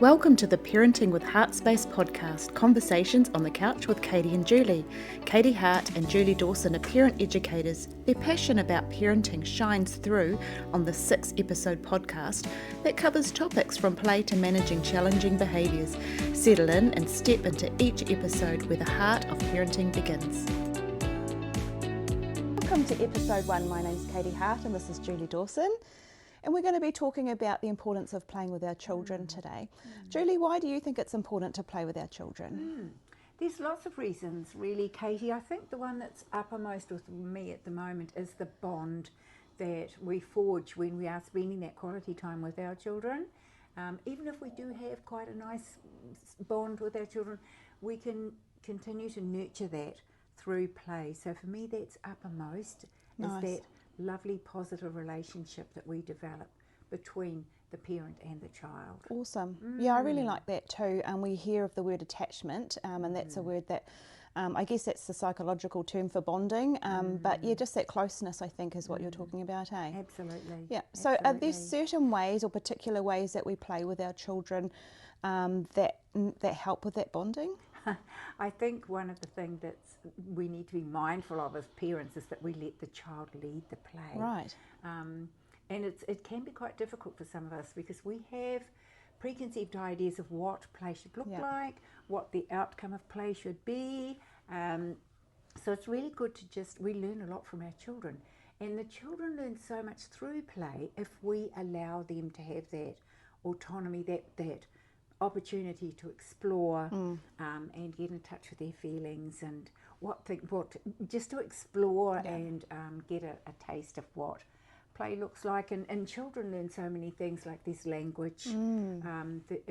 Welcome to the Parenting with Heart Space podcast, Conversations on the Couch with Katy and Julie. Katy Hart and Julie Dawson are parent educators. Their passion about parenting shines through on the 6-episode podcast that covers topics from play to managing challenging behaviours. Settle in and step into each episode where the heart of parenting begins. Welcome to episode 1. My name's Katy Hart and this is Julie Dawson. And we're going to be talking about the importance of playing with our children today. Julie, why do you think it's important to play with our children? There's lots of reasons, really, Katy. I think the one that's uppermost with me at the moment is the bond that we forge when we are spending that quality time with our children. Even if we do have quite a nice bond with our children, we can continue to nurture that through play. So for me, that's uppermost, Nice. is that lovely positive relationship that we develop between the parent and the child. Awesome. Yeah, I really like that too. We hear of the word attachment, and that's a word that I guess that's the psychological term for bonding. But yeah, just that closeness, I think, is what you're talking about, eh? Absolutely. Yeah. So are there certain ways or particular ways that we play with our children that help with that bonding? I think one of the things that we need to be mindful of as parents is that we let the child lead the play. Right. And it can be quite difficult for some of us because we have preconceived ideas of what play should look like, what the outcome of play should be. So it's really good to we learn a lot from our children. And the children learn so much through play if we allow them to have that autonomy, that opportunity to explore and get in touch with their feelings and just to explore and get a taste of what play looks like. And children learn so many things like this language. It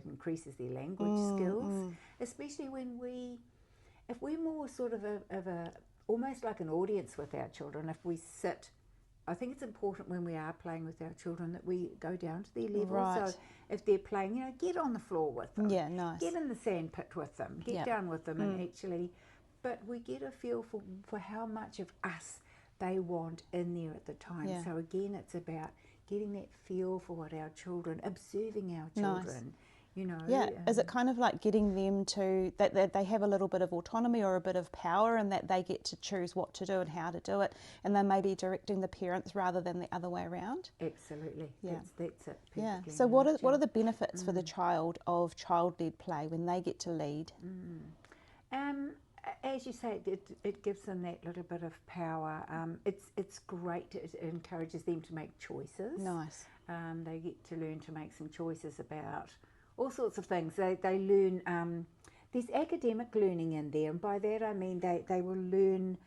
increases their language skills, especially if we're more sort of almost like an audience with our children. If we sit, I think it's important when we are playing with our children that we go down to their level. Right. So if they're playing, get on the floor with them. Yeah, nice. Get in the sand pit with them. Get down with them and actually, but we get a feel for how much of us they want in there at the time. Yeah. So again, it's about getting that feel for what our children, observing our children. Yeah, is it kind of like getting them to, that they have a little bit of autonomy or a bit of power and that they get to choose what to do and how to do it, and then maybe directing the parents rather than the other way around? Absolutely. Yeah. That's it. Yeah. So what are the benefits for the child of child-led play when they get to lead? As you say, it gives them that little bit of power. It's great. It encourages them to make choices. Nice. They get to learn to make some choices about all sorts of things. They learn, there's academic learning in there, and by that I mean they will learn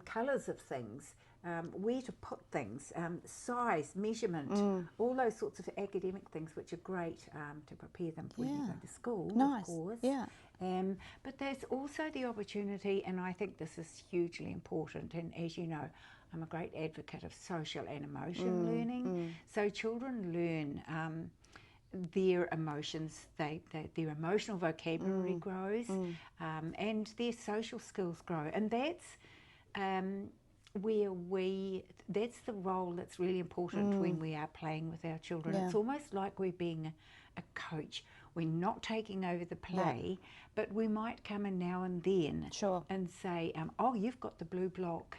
colours of things, where to put things, size, measurement, all those sorts of academic things which are great to prepare them for when they go to school, Nice. of course. Yeah. But there's also the opportunity, and I think this is hugely important, and as you know, I'm a great advocate of social and emotion learning. So children learn their emotions, their emotional vocabulary grows, and their social skills grow, and that's that's the role that's really important when we are playing with our children. It's almost like we're being a coach. We're not taking over the play, but we might come in now and then and say, oh, you've got the blue block,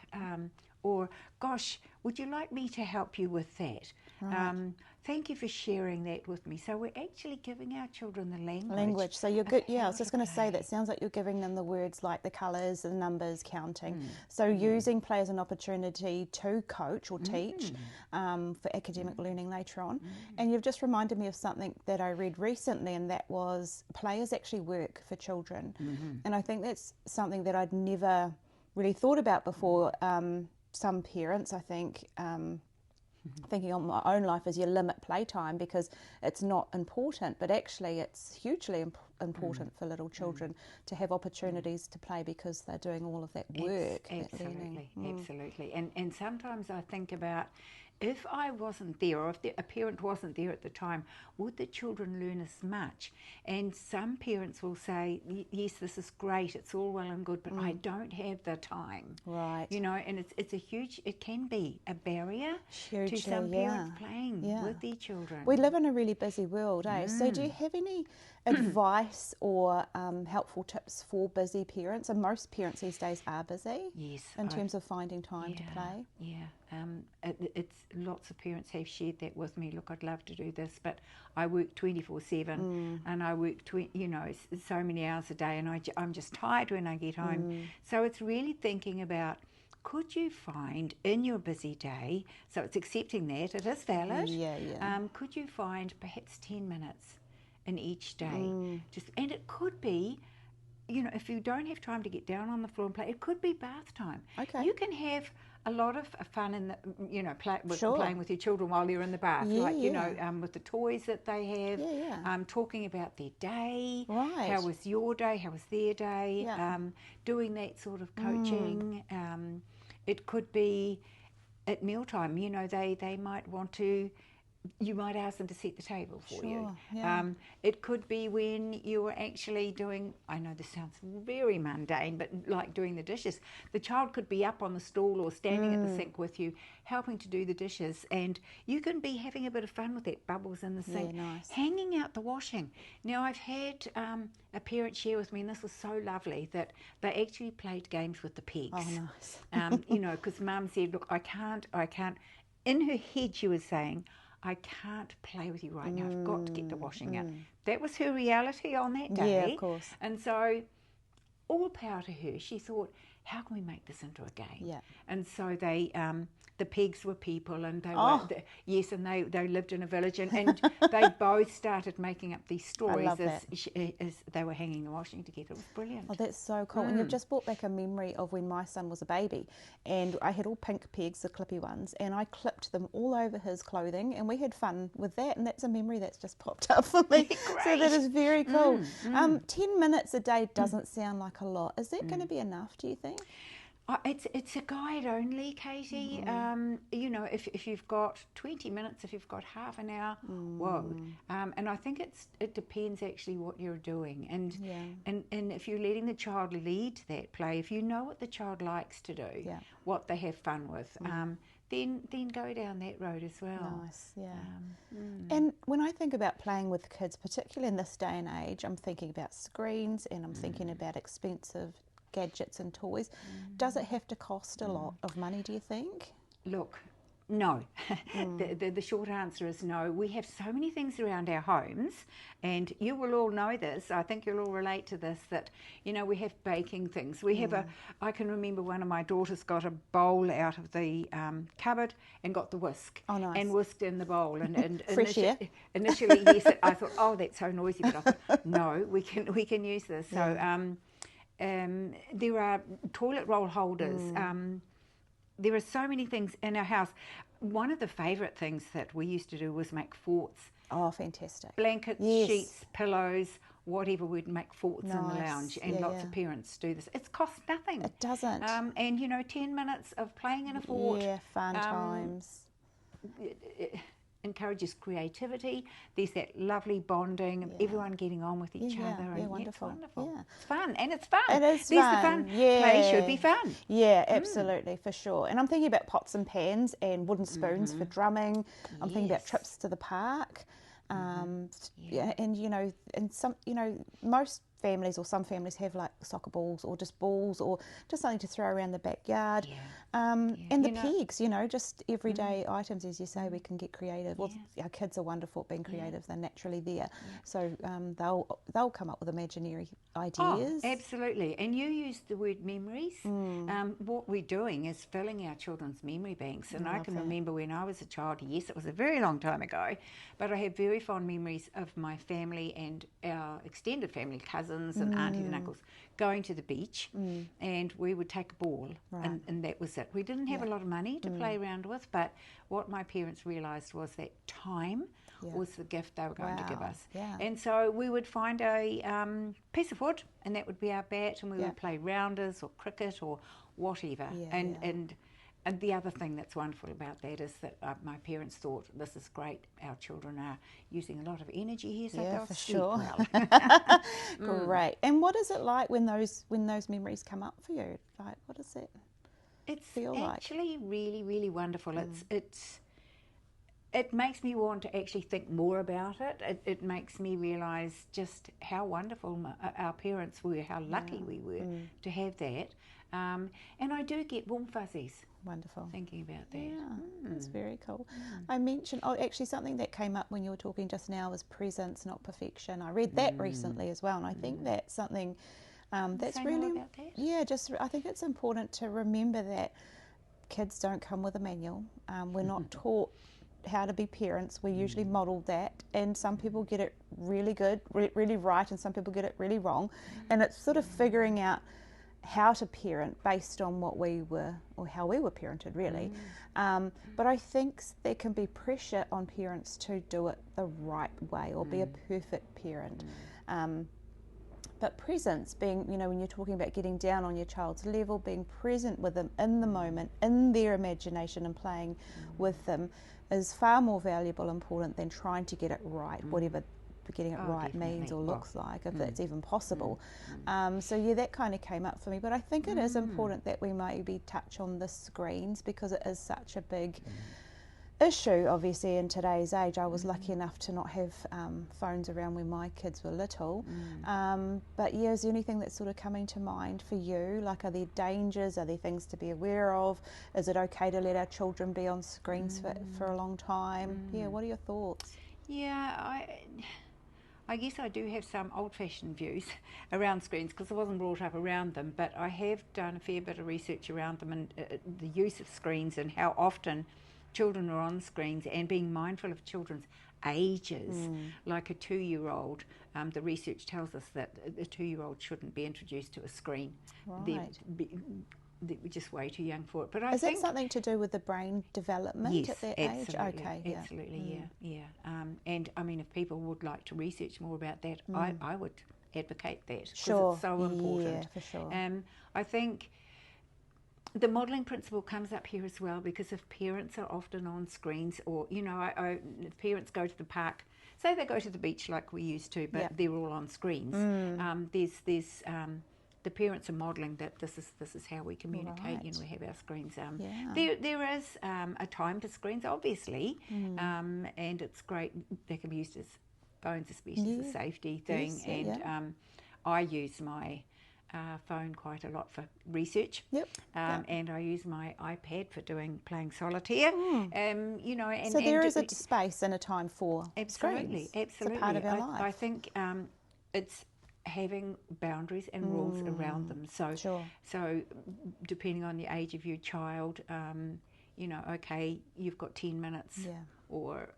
or gosh, would you like me to help you with that? Right. Thank you for sharing that with me. So we're actually giving our children the language. So you're good. Yeah, I was just going to say that sounds like you're giving them the words like the colours, the numbers, counting. So using play as an opportunity to coach or teach for academic learning later on. And you've just reminded me of something that I read recently, and that was play is actually work for children. And I think that's something that I'd never really thought about before. Some parents, I think, thinking on my own life, is you limit playtime because it's not important, but actually it's hugely important for little children to have opportunities to play because they're doing all of that work. Absolutely. And sometimes I think about if I wasn't there, or if a parent wasn't there at the time, would the children learn as much? And some parents will say, yes, this is great, it's all well and good, but I don't have the time. Right. You know, and it can be a barrier Hugely, to some parents playing with their children. We live in a really busy world, eh? So do you have any advice or helpful tips for busy parents? And most parents these days are busy. Yes. In terms of finding time to play. Yeah. It's lots of parents have shared that with me. Look, I'd love to do this, but I work 24/7 and I work so many hours a day, and I'm just tired when I get home. So it's really thinking about, could you find in your busy day, so it's accepting that it is valid, could you find perhaps 10 minutes in each day? And it could be, you know, if you don't have time to get down on the floor and play, it could be bath time. Okay. You can have a lot of fun in the, you know, playing with your children while you're in the bath, like, you know, with the toys that they have, talking about their day, how was your day, how was their day, doing that sort of coaching. It could be at mealtime, you know, they might want to, you might ask them to set the table for you. It could be when you're actually doing, I know this sounds very mundane, but like doing the dishes. The child could be up on the stool or standing at the sink with you, helping to do the dishes, and you can be having a bit of fun with that, bubbles in the sink. Hanging out the washing. Now, I've had a parent share with me, and this was so lovely, that they actually played games with the pigs. Oh, nice. You know, because Mum said, look, I can't. In her head, she was saying, I can't play with you right now. I've got to get the washing out. That was her reality on that day. Yeah, of course. And so, all power to her. She thought, how can we make this into a game? Yeah. And so they, the pigs were people, and they were, and they lived in a village, and they both started making up these stories as they were hanging the washing together. It was brilliant. Oh, that's so cool. And you've just brought back a memory of when my son was a baby, and I had all pink pegs, the clippy ones, and I clipped them all over his clothing, and we had fun with that, and that's a memory that's just popped up for me. So that is very cool. 10 minutes a day doesn't sound like a lot. Is that going to be enough, do you think? It's a guide only, Katy. You know, if you've got 20 minutes, if you've got half an hour, whoa. And I think it depends actually what you're doing, and if you're letting the child lead that play, if you know what the child likes to do, what they have fun with, then go down that road as well. Nice, And when I think about playing with kids, particularly in this day and age, I'm thinking about screens, and I'm thinking about expensive gadgets and toys. Does it have to cost a lot of money, do you think? Look, no. The short answer is no. We have so many things around our homes, and you will all know this, I think you'll all relate to this, that, you know, we have baking things. We have I can remember one of my daughters got a bowl out of the cupboard and got the whisk. Oh, nice. And whisked in the bowl. And Fresh air. Initially, yes, I thought, oh, that's so noisy, but I thought, no, we can use this. So, there are toilet roll holders. There are so many things in our house. One of the favourite things that we used to do was make forts. Oh, fantastic. Blankets, sheets, pillows, whatever, we'd make forts in the lounge, and lots of parents do this. It costs nothing. It doesn't. And, you know, 10 minutes of playing in a fort. Yeah, fun times. It encourages creativity. There's that lovely bonding of everyone getting on with each other. And wonderful. It's wonderful. It's fun, and it's fun. It is There's fun. the fun. Play should be fun. Yeah, absolutely, for sure. And I'm thinking about pots and pans and wooden spoons for drumming. I'm thinking about trips to the park. And you know, most families, or some families, have like soccer balls or just balls or just something to throw around the backyard. And the pegs, you know, just everyday items, as you say, we can get creative. Well, our kids are wonderful at being creative. They're naturally there. So they'll come up with imaginary ideas. Oh, absolutely. And you used the word memories. What we're doing is filling our children's memory banks. And I can remember when I was a child, yes, it was a very long time ago, but I have very fond memories of my family and our extended family, cousins and aunties and uncles, going to the beach, and we would take a ball, and that was it. We didn't have a lot of money to play around with, but what my parents realised was that time was the gift they were going to give us. And so we would find a piece of wood, and that would be our bat, and we would play rounders or cricket or whatever. And and the other thing that's wonderful about that is that my parents thought, this is great, our children are using a lot of energy here, so they'll for sleep sure. well. Great. And what is it like when those memories come up for you? Like, what does it feel like? It's actually really, really wonderful. It makes me want to actually think more about it. It makes me realise just how wonderful our parents were, how lucky we were to have that. And I do get warm fuzzies. Wonderful. Thinking about that. Yeah, that's very cool. I mentioned, actually something that came up when you were talking just now was presence, not perfection. I read that recently as well, and I think that's something that's Say really, more about that? yeah, I think it's important to remember that kids don't come with a manual. We're not taught how to be parents. We usually model that, and some people get it really good, really right, and some people get it really wrong, and it's sort of figuring out how to parent based on what we were, or how we were parented, really. But I think there can be pressure on parents to do it the right way or be a perfect parent. But presence, being, when you're talking about getting down on your child's level, being present with them in the moment, in their imagination, and playing with them is far more valuable and important than trying to get it right, whatever getting it right definitely. means or looks like, if that's even possible. So yeah, that kind of came up for me. But I think it is important that we maybe touch on the screens, because it is such a big issue, obviously, in today's age. I was lucky enough to not have phones around when my kids were little. But yeah, is there anything that's sort of coming to mind for you? Like, are there dangers? Are there things to be aware of? Is it okay to let our children be on screens for a long time? Yeah, what are your thoughts? Yeah, I guess I do have some old-fashioned views around screens because I wasn't brought up around them, but I have done a fair bit of research around them and the use of screens and how often children are on screens, and being mindful of children's ages. Like a 2-year-old, the research tells us that a 2-year-old shouldn't be introduced to a screen. Right. They're just way too young for it. But Is it something to do with the brain development at that age? Okay, yeah. Absolutely, yeah. And I mean, if people would like to research more about that, I would advocate that, because it's so important. Yeah, for sure. I think the modelling principle comes up here as well, because if parents are often on screens, or if parents go to the park, say they go to the beach like we used to, but they're all on screens. There's the parents are modelling that this is how we communicate. Right. We have our screens. There is a time to screens, obviously, and it's great. They can be used as phones, especially as a safety thing. I use my phone quite a lot for research. And I use my iPad for playing solitaire. So there is a space and a time for absolutely, screens. Absolutely. It's a part of our life. I think it's having boundaries and rules around them. So depending on the age of your child, okay, you've got 10 minutes or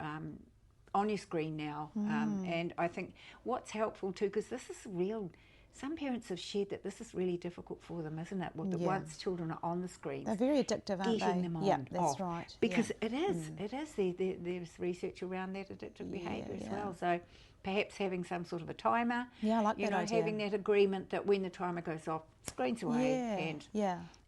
on your screen now. And I think what's helpful too, because this is real. Some parents have shared that this is really difficult for them, isn't it? Once children are on the screens, they're very addictive, aren't getting they? them on. Yeah, that's right. Because it is. There's research around that addictive behaviour as well. So perhaps having some sort of a timer. Yeah, I like that idea. Having that agreement that when the timer goes off, screens away.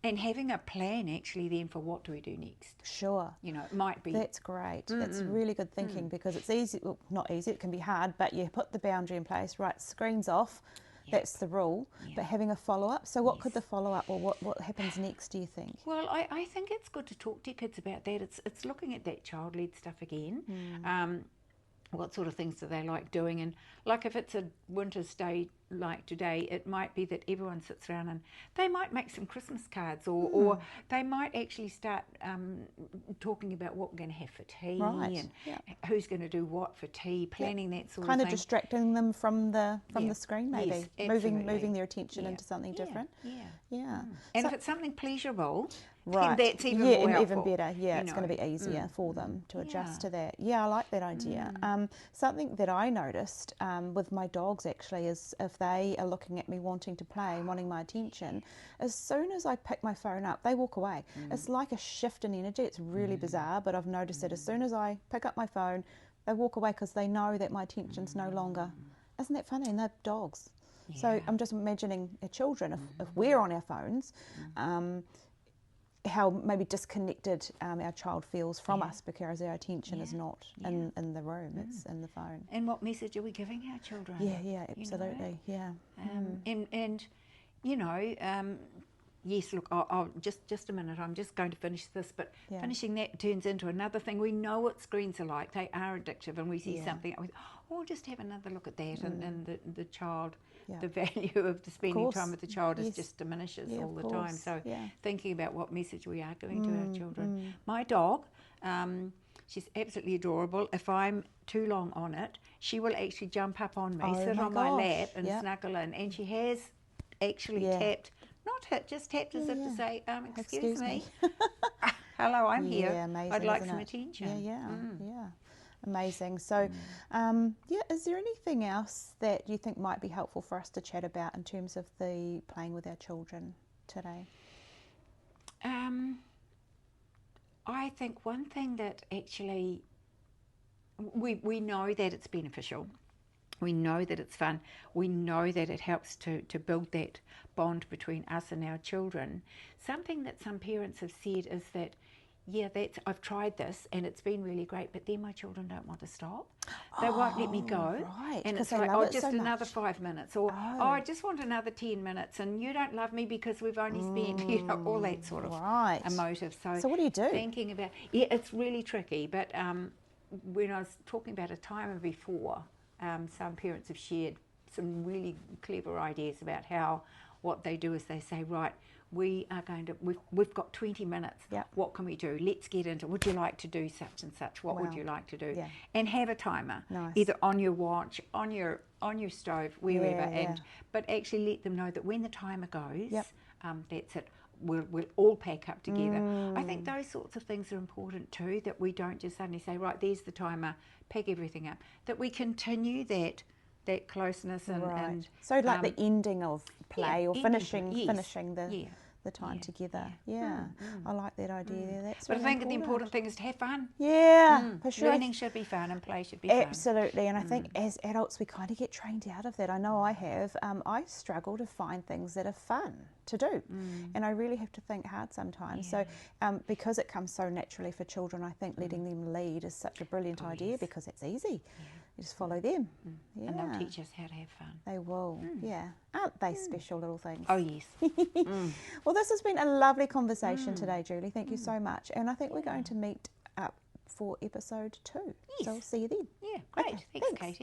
And having a plan actually then for what do we do next. Sure. It might be. That's great. That's really good thinking, because it's easy. Well, not easy. It can be hard, but you put the boundary in place. Right, screens off. That's the rule, but having a follow-up. So what could the follow-up, or what happens next, do you think? Well, I think it's good to talk to your kids about that. It's looking at that child-led stuff again. What sort of things do they like doing? And like if it's a winter's day like today, it might be that everyone sits around and they might make some Christmas cards, or they might actually start talking about what we're going to have for tea, and who's going to do what for tea, planning that sort of thing. Kind of distracting them from the screen, maybe. Yes, moving their attention into something different. And if it's something pleasurable, right, then that's even more helpful. Even better. It's going to be easier for them to adjust to that. I like that idea. Something that I noticed with my dogs actually is if they are looking at me wanting to play and wanting my attention, as soon as I pick my phone up, they walk away. It's like a shift in energy. It's really bizarre, but I've noticed that as soon as I pick up my phone, they walk away because they know that my attention's no longer. Isn't that funny? And they're dogs. So I'm just imagining children, if we're on our phones, how maybe disconnected our child feels from us because our attention is not in the room, it's in the phone. And what message are we giving our children? Yeah, absolutely, And you know, yes, look, I'll just a minute, I'm just going to finish this, but finishing that turns into another thing. We know what screens are like, they are addictive, and we see something, oh, just have another look at that, and the child, the value of the spending time with the child is just diminishes all the time. So thinking about what message we are giving to our children. My dog, she's absolutely adorable. If I'm too long on it, she will actually jump up on me, sit on my lap and snuggle in, and she has actually tapped, not hit, just tapped as if to say, excuse me. Hello, I'm here. Amazing, I'd like some attention. Yeah. Amazing. So, is there anything else that you think might be helpful for us to chat about in terms of the playing with our children today? I think one thing that actually we know that it's beneficial. We know that it's fun. We know that it helps to build that bond between us and our children. Something that some parents have said is that, I've tried this and it's been really great, but then my children don't want to stop. They won't let me go. Right, and it's like, just so another 5 minutes, or I just want another 10 minutes, and you don't love me because we've only spent, all that sort of emotive. So what do you do? Thinking about, it's really tricky, but when I was talking about a timer before, some parents have shared some really clever ideas about what they do is they say, right, we've got 20 minutes. What can we do? Let's get into, would you like to do such and such? What would you like to do? And have a timer, either on your watch, on your stove, wherever, but actually let them know that when the timer goes, that's it. We'll all pack up together. I think those sorts of things are important too, that we don't just suddenly say, right, there's the timer, pack everything up. That we continue that closeness and so like the ending of play or finishing the time together. I like that idea. That's but I think the important thing is to have fun. For sure. Learning should be fun and play should be fun. Absolutely, and I think as adults we kind of get trained out of that. I know I have. I struggle to find things that are fun to do, and I really have to think hard sometimes. So because it comes so naturally for children, I think letting them lead is such a brilliant idea because it's easy. You just follow them. And they'll teach us how to have fun. They will, Aren't they special little things? Oh, yes. Well, this has been a lovely conversation today, Julie. Thank you so much. And I think we're going to meet up for episode 2. So I'll see you then. Yeah, great. Thanks, Katy.